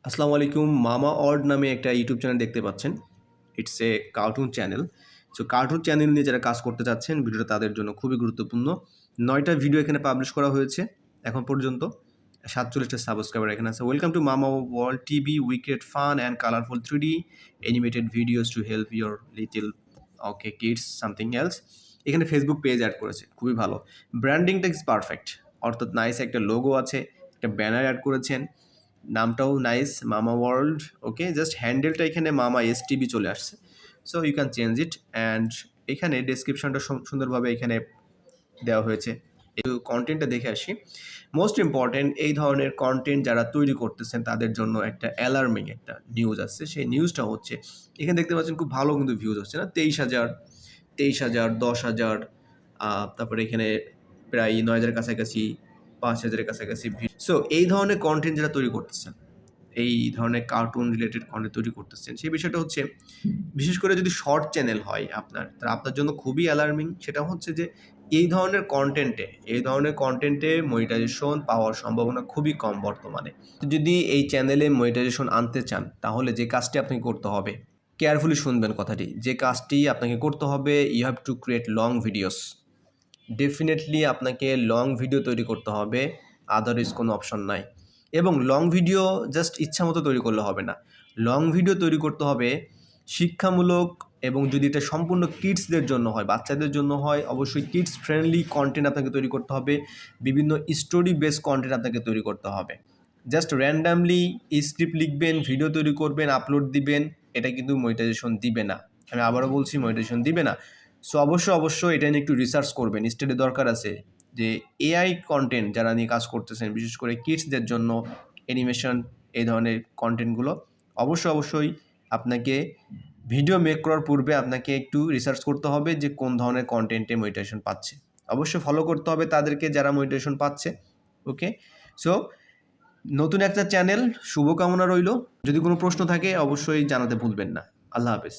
আসসালামু আলাইকুম। মামা অর্ড নামে একটা ইউটিউব চ্যানেল দেখতে পাচ্ছেন। It's a cartoon channel. So cartoon channel নিয়ে যারা কাজ করতে চাচ্ছেন, ভিডিওটা তাদের জন্য খুবই গুরুত্বপূর্ণ। ৯ টা ভিডিও এখানে পাবলিশ করা হয়েছে এখন পর্যন্ত। ৪৭ টা সাবস্ক্রাইবার এখানে আছে। Welcome to Mama World TV. We create fun and colourful 3D animated videos to help your little kids something else. এখানে ফেসবুক পেজ অ্যাড করেছে, খুবই ভালো। ব্র্যান্ডিংটা ইজ পারফেক্ট, অর্থাৎ নাইস একটা লোগো আছে, একটা ব্যানার অ্যাড করেছেন, নামটাও নাইস, মামা ওয়ার্ল্ড। ওকে, জাস্ট হ্যান্ডেলটা এখানে মামা এসটিভি চলে আসছে। So you can change it. And এখানে ডেসক্রিপশনটা সুন্দরভাবে এখানে দেওয়া হয়েছে। এই কন্টেন্টটা দেখে আসি। মোস্ট ইম্পর্টেন্ট, এই ধরনের কন্টেন্ট যারা তৈরি করতেছেন তাদের জন্য একটা অ্যালার্মিং একটা নিউজ আসছে। সেই নিউজটা হচ্ছে, এখানে দেখতে পাচ্ছেন খুব ভালো কিন্তু ভিউজ হচ্ছে না, 23,000, 10,000, তারপরে এখানে প্রায় 9,000 কাছাকাছি, 5,000 কাছাকাছি। সো এই ধরনের কন্টেন্ট যারা তৈরি করতেছেন, এই ধরনের কার্টুন রিলেটেড কন্টেন্ট তৈরি করতেছেন, সেই বিষয়টা হচ্ছে, বিশেষ করে যদি শর্ট চ্যানেল হয় আপনার, তাহলে আপনার জন্য খুবই অ্যালার্মিং। সেটা হচ্ছে যে এই ধরনের কন্টেন্টে মনিটাইজেশন পাওয়ার সম্ভাবনা খুবই কম বর্তমানে। তো যদি এই চ্যানেলে মনিটাইজেশন আনতে চান, তাহলে যে কাজটি আপনাকে করতে হবে, কেয়ারফুলি শুনবেন কথাটি, যে কাজটি আপনাকে করতে হবে, you have to create long videos. Definitely আপনাকে লং ভিডিও তৈরি করতে হবে, আদারওয়াইজ কোনো অপশন নাই। এবং লং ভিডিও জাস্ট ইচ্ছা মতো তৈরি করলে হবে না, লং ভিডিও তৈরি করতে হবে শিক্ষামূলক। এবং যদি এটা সম্পূর্ণ কিডসদের জন্য হয়, বাচ্চাদের জন্য হয়, অবশ্যই কিডস ফ্রেন্ডলি কন্টেন্ট আপনাকে তৈরি করতে হবে। বিভিন্ন স্টোরি বেস কন্টেন্ট আপনাকে তৈরি করতে হবে। জাস্ট র্যান্ডামলি স্ক্রিপ্ট লিখবেন, ভিডিও তৈরি করবেন, আপলোড দিবেন, এটা কিন্তু মনিটাইজেশন দিবে না। আমি আবারও বলছি, মনিটাইজেশন দিবে না। সো অবশ্যই এটা নিয়ে একটু রিসার্চ করবেন। স্টাডি দরকার আছে যে এআই কন্টেন্ট যারা নিয়ে কাজ করতেছেন, বিশেষ করে কিডসদের জন্য অ্যানিমেশন, এই ধরনের কন্টেন্টগুলো, অবশ্যই আপনাকে ভিডিও মেক করার পূর্বে আপনাকে একটু রিসার্চ করতে হবে যে কোন ধরনের কন্টেন্টে মনিটাইজেশন পাচ্ছে। অবশ্যই ফলো করতে হবে তাদেরকে যারা মনিটাইজেশন পাচ্ছে। ওকে, সো নতুন একটা চ্যানেল, শুভকামনা রইল। যদি কোনো প্রশ্ন থাকে অবশ্যই জানাতে ভুলবেন না। আল্লাহ হাফেজ।